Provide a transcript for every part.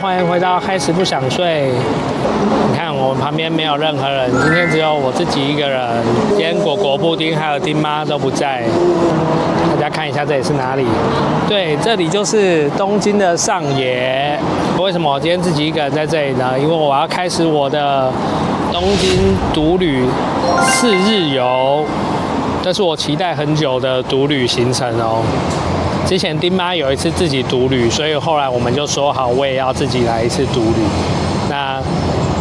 欢迎回到开始不想睡。你看我们旁边没有任何人，今天只有我自己一个人。今天果果、布丁还有丁妈都不在。大家看一下这里是哪里？对，这里就是东京的上野。为什么我今天自己一个人在这里呢？因为我要开始我的东京独旅4日游，这是我期待很久的独旅行程哦。之前丁妈有一次自己独旅，所以后来我们就说好，我也要自己来一次独旅。那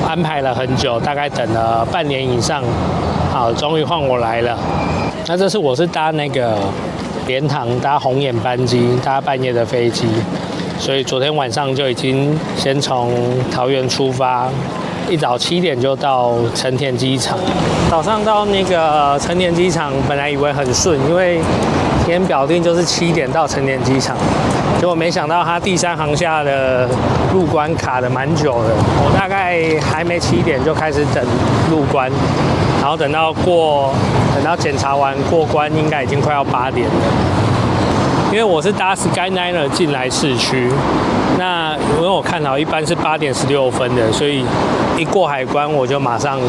安排了很久，大概等了半年以上，好，终于换我来了。那这是我是搭那个联航搭红眼班机，搭半夜的飞机，所以昨天晚上就已经先从桃园出发，一早7点就到成田机场。早上到那个成田机场，本来以为很顺，因为今天表定就是7点到成田机场，结果没想到他第3航厦的入关卡的蛮久的，我大概还没7点就开始等入关，然后等到检查完过关，应该已经快要8点了。因为我是搭 Skyliner 进来市区，那因为我看好一般是8点16分的，所以一过海关我就马上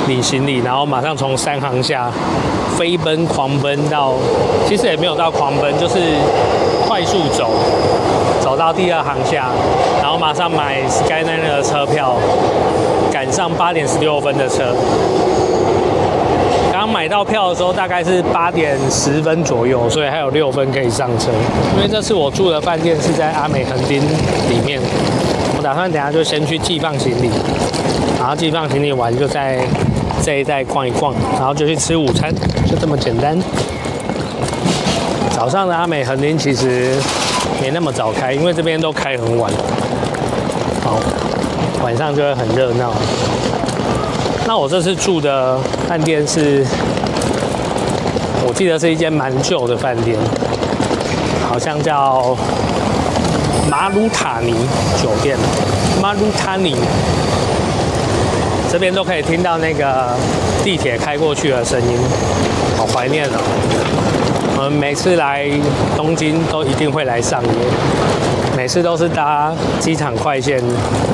领行李，然后马上从3航厦飞奔狂奔到，其实也没有到狂奔，就是快速走到第2航厦，然后马上买 Skyliner 的车票，赶上8点16分的车。刚买到票的时候大概是8点10分左右，所以还有6分可以上车。因为这次我住的饭店是在阿美横丁里面，我打算等一下就先去寄放行李，然后寄放行李完就在这一带逛一逛，然后就去吃午餐，就这么简单。早上的阿美横丁其实没那么早开，因为这边都开很晚，好，晚上就会很热闹。那我这次住的饭店是，我记得是一间蛮旧的饭店，好像叫马鲁塔尼酒店，马鲁塔尼。这边都可以听到那个地铁开过去的声音，好怀念哦。我们每次来东京都一定会来上野，每次都是搭机场快线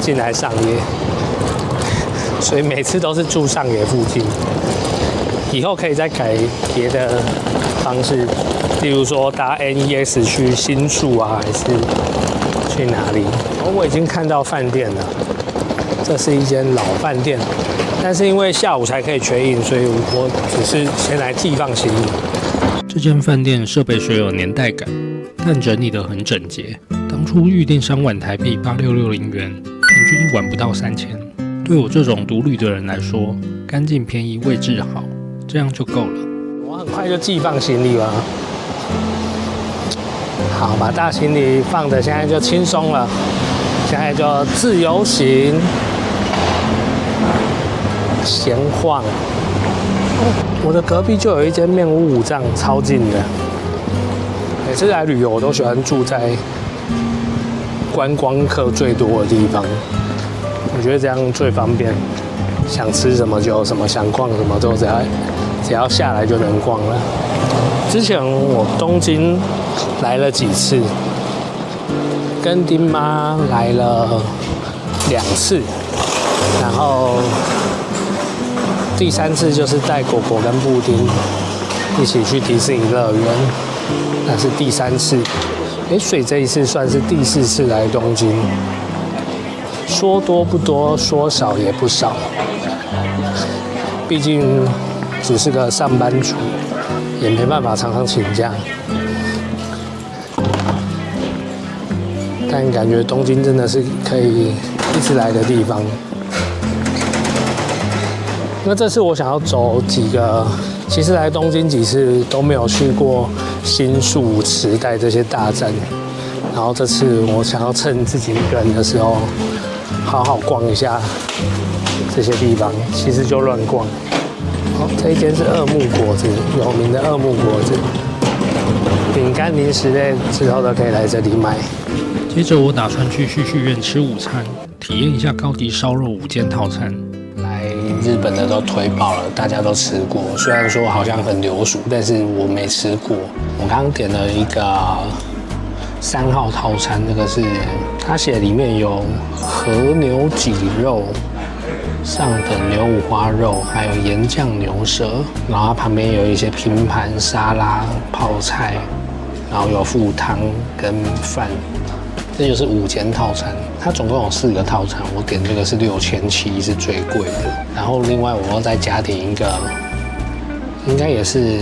进来上野。所以每次都是住上野附近，以后可以再改别的方式，例如说搭 NEX 去新宿啊，还是去哪里？我已经看到饭店了，这是一间老饭店，但是因为下午才可以check-in，所以我只是先来寄放行李。这间饭店设备虽有年代感，但整理得很整洁。当初预定3晚台币8660元，平均一晚不到3000。对我这种独旅的人来说，干净便宜位置好，这样就够了。我很快就寄放行李了，好，把大行李放的现在就轻松了，现在就自由行，闲晃。我的隔壁就有一间面屋武藏，超近的。每次来旅游，我都喜欢住在观光客最多的地方。我觉得这样最方便，想吃什么就有什么，想逛什么都只要下来就能逛了。之前我东京来了几次，跟丁妈来了2次，然后第3次就是带果果跟布丁一起去迪士尼乐园，那是第3次。所以这一次算是第4次来东京。说多不多，说少也不少。毕竟只是个上班族，也没办法常常请假。但感觉东京真的是可以一直来的地方。那这次我想要走几个，其实来东京几次都没有去过新宿、池袋这些大站。然后这次我想要趁自己一个人的时候，好好逛一下这些地方，其实就乱逛。好，这一间是二木果子，有名的二木果子，饼干、零食类之后都可以来这里买。接着我打算去旭旭苑吃午餐，体验一下高级烧肉5件套餐。来日本的都推爆了，大家都吃过，虽然说好像很流俗，但是我没吃过。我刚刚点了一个3号套餐，这个是它写里面有和牛脊肉、上等牛五花肉，还有盐酱牛舌，然后它旁边有一些拼盘、沙拉、泡菜，然后有附汤跟饭，这就是5间套餐。它总共有4个套餐，我点这个是6700，是最贵的。然后另外我又再加点一个，应该也是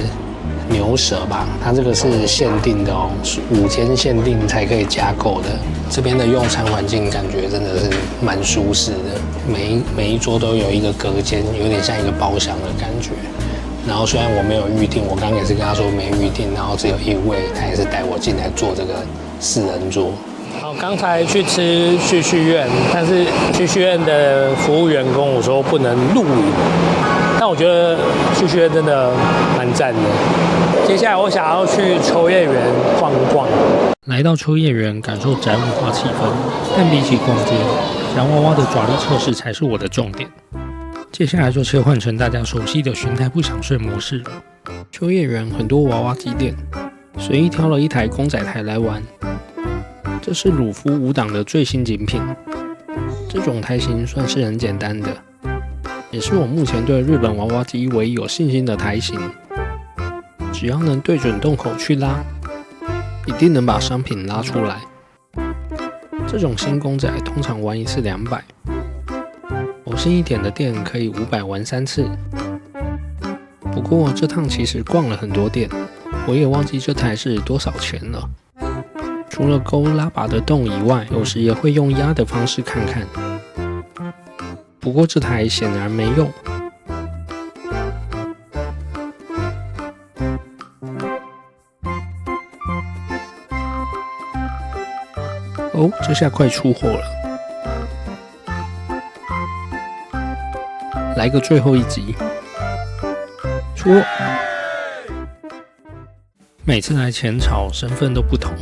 牛舌吧，它这个是限定的哦，5间限定才可以加购的。这边的用餐环境感觉真的是蛮舒适的，每一桌都有一个隔间，有点像一个包厢的感觉。然后虽然我没有预定，我刚刚也是跟他说没预定，然后只有1位，他也是带我进来坐这个4人桌。好，刚才去吃旭旭苑，但是旭旭苑的服务员跟我说不能录影，但我觉得旭旭苑真的蛮赞的。接下来我想要去秋叶原逛逛。来到秋叶原，感受宅文化气氛，但比起逛街，洋娃娃的爪力测试才是我的重点。接下来就切换成大家熟悉的寻台不想睡模式。秋叶原很多娃娃机店，随意挑了一台公仔台来玩。这是鲁夫5档的最新精品，这种台型算是很简单的，也是我目前对日本娃娃机唯一有信心的台型。只要能对准洞口去拉，一定能把商品拉出来。这种新公仔通常玩一次200，佛心一点的店可以500玩3次。不过这趟其实逛了很多店，我也忘记这台是多少钱了。除了勾拉把的洞以外，有时也会用压的方式看看。不过这台显然没用。哦，这下快出货了。来个最后一集，出货。每次来浅草，身份都不同，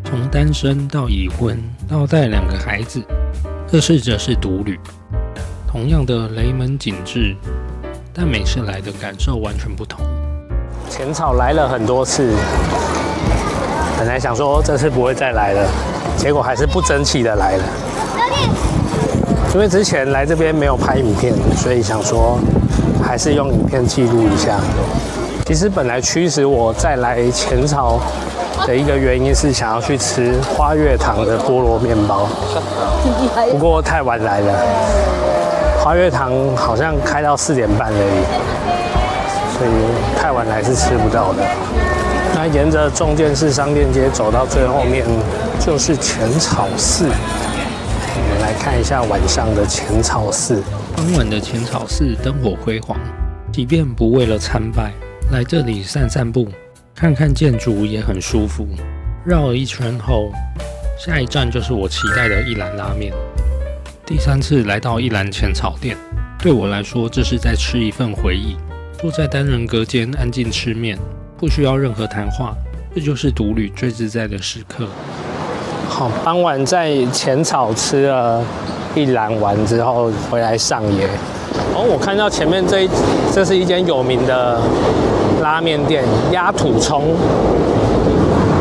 从单身到已婚，到带2个孩子，这试着是独旅。同样的雷门景致，但每次来的感受完全不同。浅草来了很多次，本来想说这次不会再来了，结果还是不争气的来了。因为之前来这边没有拍影片，所以想说还是用影片记录一下。其实本来驱使我再来浅草的一个原因是想要去吃花月堂的菠萝面包，不过太晚来了，花月堂好像开到4点半而已，所以太晚来是吃不到的。那沿着重建市商店街走到最后面就是浅草寺，我们来看一下晚上的浅草寺。傍晚的浅草寺灯火辉煌，即便不为了参拜，来这里散散步，看看建筑也很舒服。绕了一圈后，下一站就是我期待的一兰拉面。第3次来到一兰浅草店，对我来说这是在吃一份回忆。坐在单人隔间安静吃面，不需要任何谈话，这就是独旅最自在的时刻。好，傍晚在浅草吃了一兰完之后，回来上野。哦，我看到前面这是一间有名的拉面店，鸭土葱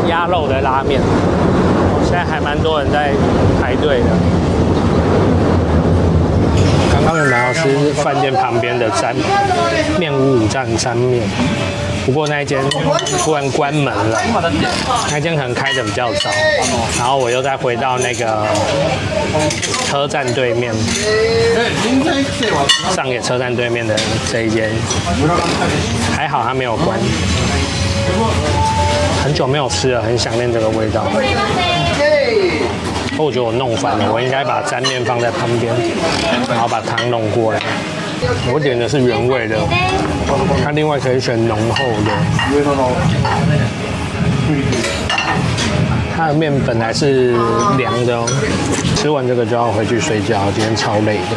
鸭肉的拉面，现在还蛮多人在排队的。刚刚原本要吃饭店旁边的面55站沾面，不过那一间突然关门了，那间可能开得比较早，然后我又再回到那个车站对面，上野车站对面的这一间，还好它没有关。很久没有吃了，很想念这个味道。我觉得我弄反了，我应该把沾面放在旁边，然后把汤弄过来。我点的是原味的，它另外可以选浓厚的。它的面本来是凉的哦，吃完这个就要回去睡觉，今天超累的。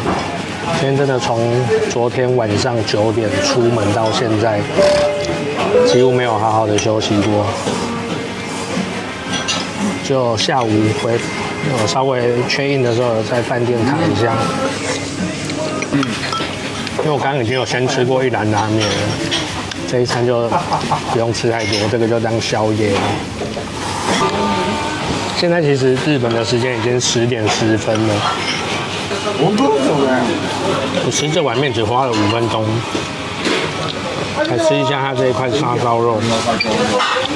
今天真的从昨天晚上9点出门到现在，几乎没有好好的休息过。就下午我稍微check in的时候在饭店躺一下，因为我刚刚已经有先吃过一兰拉面了，这一餐就不用吃太多，这个就当宵夜了。现在其实日本的时间已经10点10分了。我吃这碗面只花了5分钟。来吃一下它这一块叉烧肉，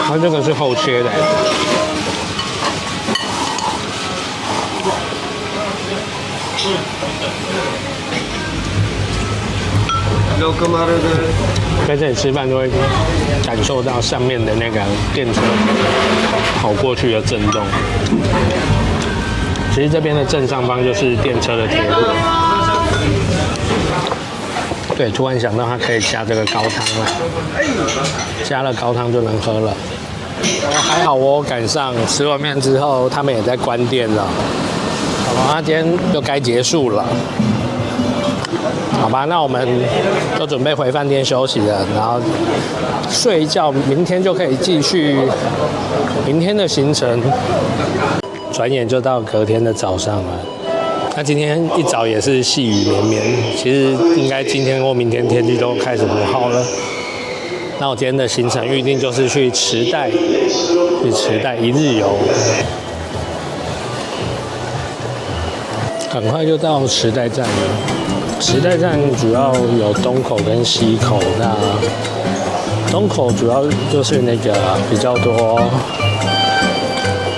它这个是厚切的。在这里吃饭就会感受到上面的那个电车跑过去的震动。其实这边的正上方就是电车的铁路。对，突然想到它可以加这个高汤了，加了高汤就能喝了。还好我赶上，吃完面之后他们也在关店了。好吧，那今天就该结束了。好吧，那我们就准备回饭店休息了，然后睡一觉，明天就可以继续明天的行程。转眼就到隔天的早上了。那今天一早也是细雨绵绵，其实应该今天或明天天气都开始不好了。那我今天的行程预定就是去池袋一日游。很快就到池袋站了。池袋站主要有东口跟西口，那东口主要就是那个比较多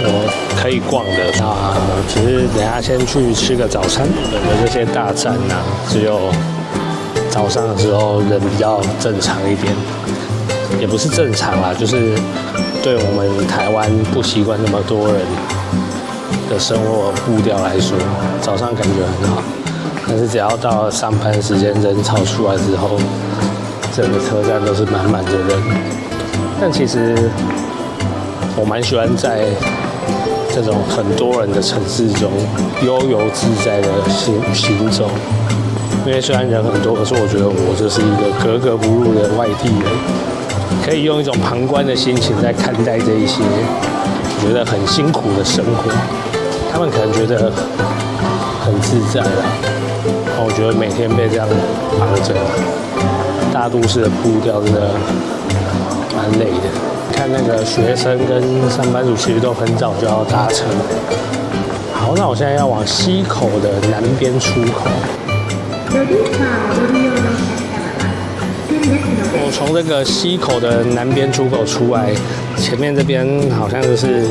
我可以逛的，那只是等一下先去吃个早餐。有这些大站啊，只有早上的时候人比较正常一点，也不是正常啦，就是对我们台湾不习惯那么多人的生活步调来说，早上感觉很好。但是只要到了上班时间，人潮出来之后，整个车站都是满满的人。但其实我蛮喜欢在这种很多人的城市中悠游自在的行走，因为虽然人很多，可是我觉得我就是一个格格不入的外地人，可以用一种旁观的心情在看待这一些我觉得很辛苦的生活。他们可能觉得很自在啦，我觉得每天被这样绑着，大都市的步调真的蛮累的。看那个学生跟上班族其实都很早就要搭车。好，那我现在要往西口的南边出口。我从这个西口的南边出口出来，前面这边好像就是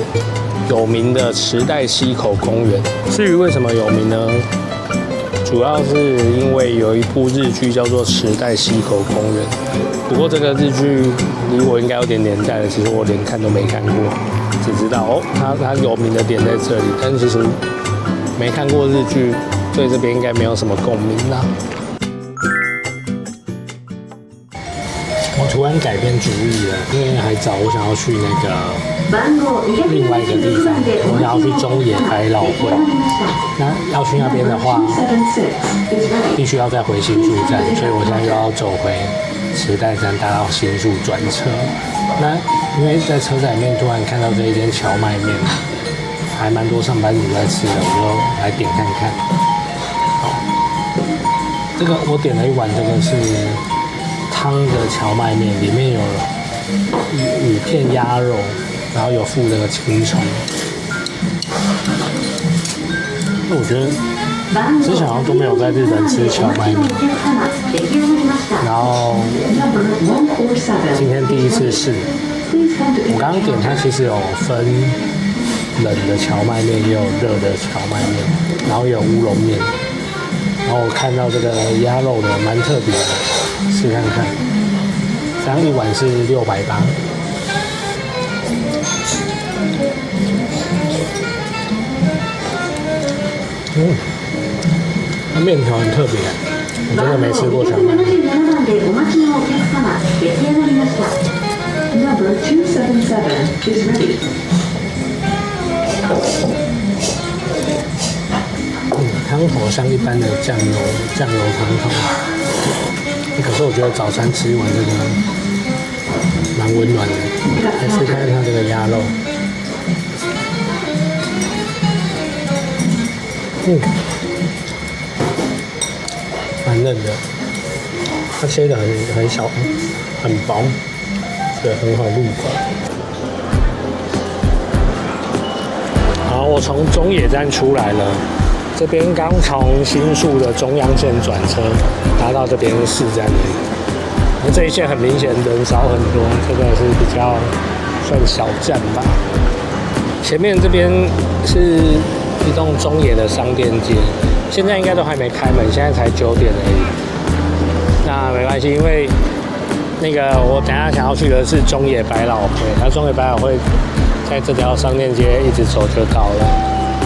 有名的池袋西口公园。至于为什么有名呢？主要是因为有一部日剧叫做《池袋西口公园》，不过这个日剧离我应该有点年代了，其实我连看都没看过，只知道哦，它有名的点在这里，但其实没看过日剧，对这边应该没有什么共鸣啦。我突然改变主意了，因为还早，我想要去那个另外一个地方，我想要去中野百老汇。那要去那边的话，必须要再回新宿站，所以我现在又要走回池袋站，搭到新宿转车。那因为在车站里面突然看到这一间荞麦面，还蛮多上班族在吃的，我就来点看看。好，这个我点了一碗，这个是汤的荞麦面，里面有鱼片鸭肉，然后有附那个青葱。那我觉得之前好像都没有在日本吃荞麦面，然后今天第一次试。我刚刚点它其实有分冷的荞麦面，也有热的荞麦面，然后也有乌龙面。然后我看到这个鸭肉的蛮特别的，试看看。这样一碗是680。那面条很特别，我真的没吃过荞麦面。汤头像一般的酱油汤头，可是我觉得早餐吃一碗这个蛮温暖的。来试看看这个鸭肉，蛮嫩的，它切的很小，很薄，所以很好入口。好，我从中野站出来了，这边刚从新宿的中央线转车，搭到这边市站而已。那这一线很明显人少很多，这个是比较算小站吧。前面这边是一栋中野的商店街，现在应该都还没开门，现在才9点而已。那没关系，因为那个我等一下想要去的是中野百老汇，那中野百老汇在这条商店街一直走就到了，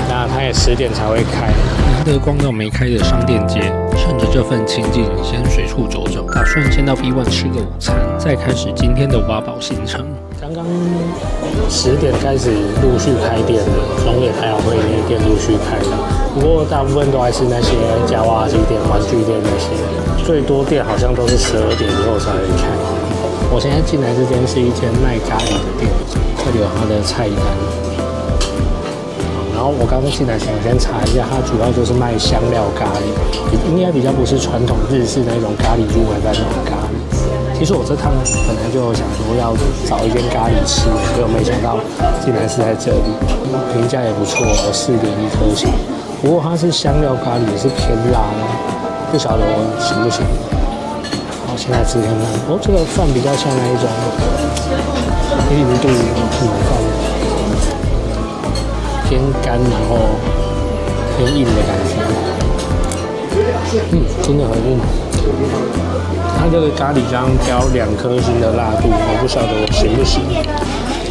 那它也10点才会开。难得逛到没开的商店街，趁着这份清静，先随处走走，打算先到 B1 吃个午餐，再开始今天的挖宝行程。刚刚10点开始陆续开店了，中野百老汇那些店陆续开了，不过大部分都还是那些夹娃娃机店、玩具店那些，最多店好像都是12点以后才会开。我现在进来这间是一间卖咖喱的店，这里有它的菜单。然后我刚刚进来想先查一下，它主要就是卖香料咖喱，应该比较不是传统日式那种咖喱入门的那种咖喱。其实我这趟本来就想说要找一间咖喱吃，结果没想到竟然是在这里，评价也不错，4.1颗星。不过它是香料咖喱，也是偏辣的，不晓得我行不行。好，现在吃看看。哦，这个饭比较像那一种1度米饭，偏干然后偏硬的感觉。真的很硬。它这个咖喱酱标2颗星的辣度，我不晓得我行不行。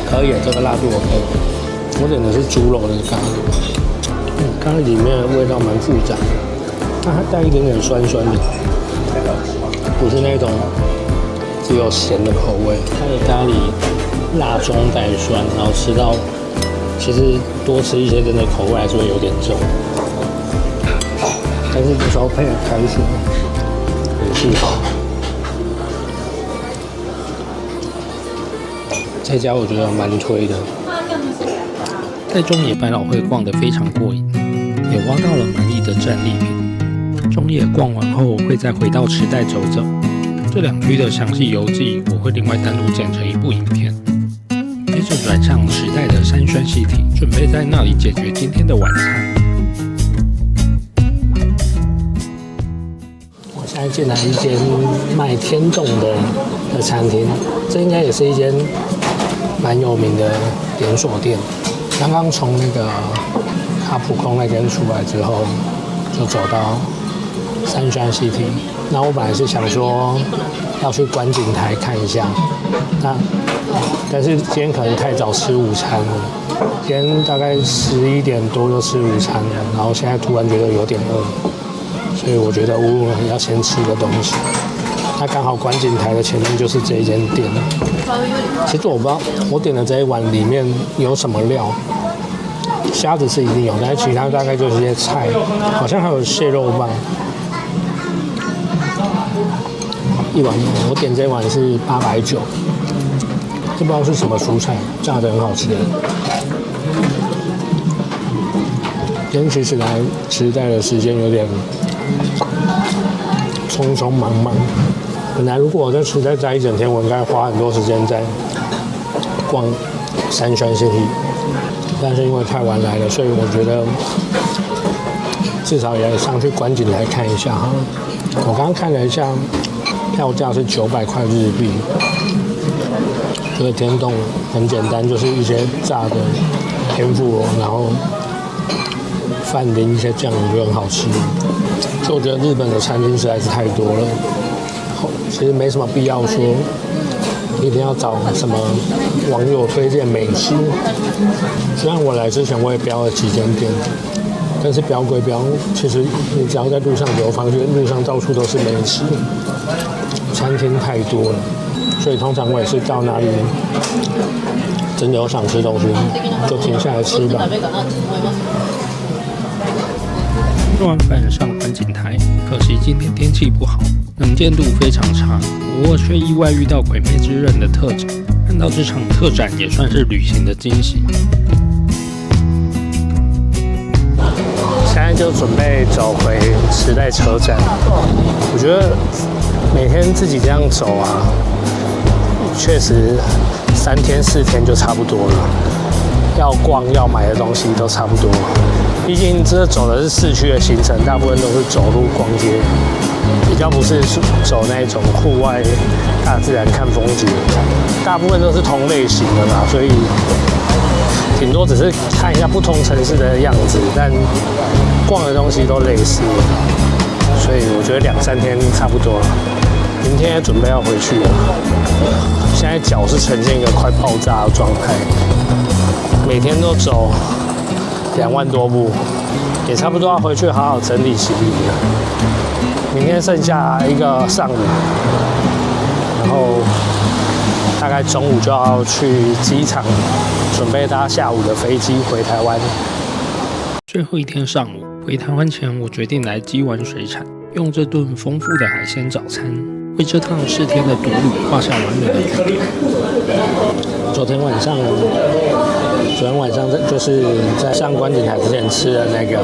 可以，这个辣度我可以。我点的是猪肉的咖喱，咖喱里面的味道蛮复杂的，那它带一点点酸酸的，不是那种只有咸的口味。它的咖喱辣中带酸，然后吃到其实多吃一些真的口味还是会有点重，但是这时候配了开水，很适合。这家我觉得蛮推的，在中野百老汇逛得非常过瘾，也挖到了满意的战利品。中野逛完后会再回到池袋走走，这2区的详细游记我会另外单独剪成一部影片。接着转向池袋的三轩西体，准备在那里解决今天的晚餐。我现在进来一间卖天冻的餐厅，这应该也是一间蛮有名的连锁店。刚刚从那个卡普空那间出来之后，就走到三轩西体。那我本来是想说要去观景台看一下，但是今天可能太早吃午餐了，今天大概11点多就吃午餐了，然后现在突然觉得有点饿，所以我觉得要先吃个东西。它刚好观景台的前面就是这一间店。其实我不知道我点的这一碗里面有什么料，虾子是一定有，但是其他大概就是一些菜，好像还有蟹肉棒。一碗我点这一碗是890，这不知道是什么蔬菜，炸得很好吃。今天其实来池袋的时间有点匆匆忙忙。本来如果我在池袋待一整天，我应该花很多时间在逛三轩西体，但是因为太晚来了，所以我觉得至少也上去观景台看一下哈。我刚刚看了一下，票价是900块日币。这个天冻很简单，就是一些炸的天妇罗，然后饭淋一些酱，我觉得很好吃。所以我觉得日本的餐厅实在是太多了。其实没什么必要说一定要找什么网友推荐美食。虽然我来之前我也标了几间店，但是标归标，其实你只要在路上流放，觉得路上到处都是美食，餐厅太多了，所以通常我也是到哪里真的有想吃东西就停下来吃吧。吃完饭上观景台，可惜今天天气不好，能见度非常差，不过却意外遇到《鬼灭之刃》的特展，看到这场特展也算是旅行的惊喜。现在就准备走回池袋车站。我觉得每天自己这样走啊，确实3天4天就差不多了。要逛要买的东西都差不多。毕竟这走的是市区的行程，大部分都是走路逛街，比较不是走那种户外大自然看风景，大部分都是同类型的啦，所以顶多只是看一下不同城市的样子，但逛的东西都类似，所以我觉得2-3天差不多了。明天也准备要回去了，现在脚是呈现一个快爆炸的状态，每天都走2万多步，也差不多要回去好好整理行李了。明天剩下一个上午，然后大概中午就要去机场，准备搭下午的飞机回台湾。最后一天上午回台湾前，我决定来基湾水产，用这顿丰富的海鲜早餐，为这趟4天的独旅画下完美的句点。昨天晚上就是在上观景台之前吃了那个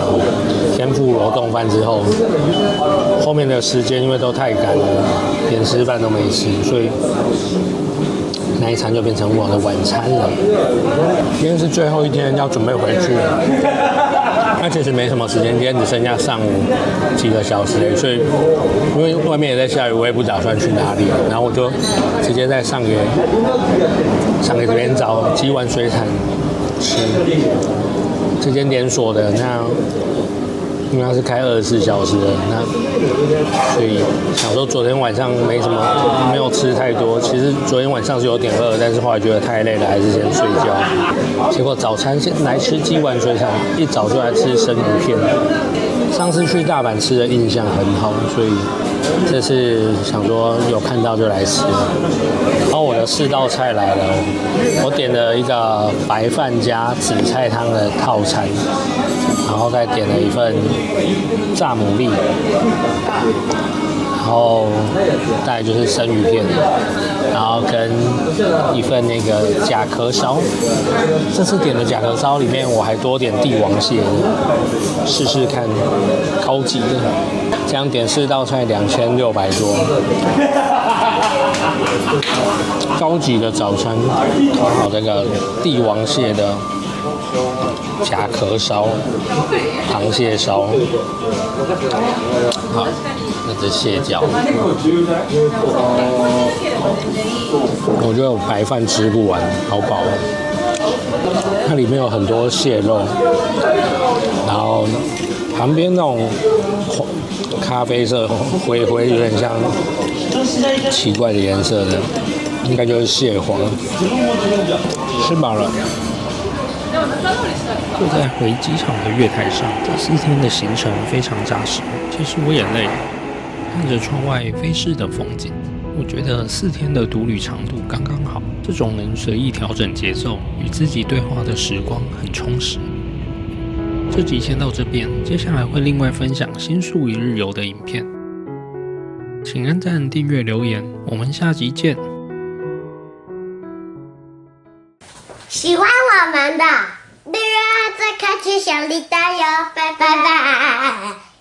天妇罗冻饭之后，后面的时间因为都太赶了，连吃饭都没吃，所以那一餐就变成我的晚餐了。今天是最后一天要准备回去了。那其实没什么时间，今天只剩下上午几个小时而已，所以因为外面也在下雨，我也不打算去哪里，然后我就直接在上野这边找基湾水产吃，这间连锁的，那因为它是开24小时的，那所以想说昨天晚上没有吃太多，其实昨天晚上是有点饿，但是后来觉得太累了，还是先睡觉。结果早餐先来吃基湾水产，一早就来吃生鱼片。上次去大阪吃的印象很好，所以这次想说有看到就来吃。然后我的4道菜来了，我点了一个白饭加紫菜汤的套餐，然后再点了一份炸牡蛎，然后再来就是生鱼片，然后跟一份那个甲壳烧。这次点的甲壳烧里面我还多点帝王蟹，试试看高级的。这样点4道菜2600多，高级的早餐。好，这个帝王蟹的甲壳烧、螃蟹烧，好，那只蟹脚。我觉得我白饭吃不完，好饱。它里面有很多蟹肉，然后旁边那种咖啡色灰有点像奇怪的颜色的，应该就是蟹黄。吃饱了。坐在回机场的月台上，这4天的行程非常扎实。其实我也累了，看着窗外飞逝的风景，我觉得4天的独旅长度刚刚好。这种能随意调整节奏、与自己对话的时光很充实。这集先到这边，接下来会另外分享新宿一日游的影片，请按赞、订阅、留言，我们下集见。喜欢我们的，订阅再开启小铃铛哟，拜拜。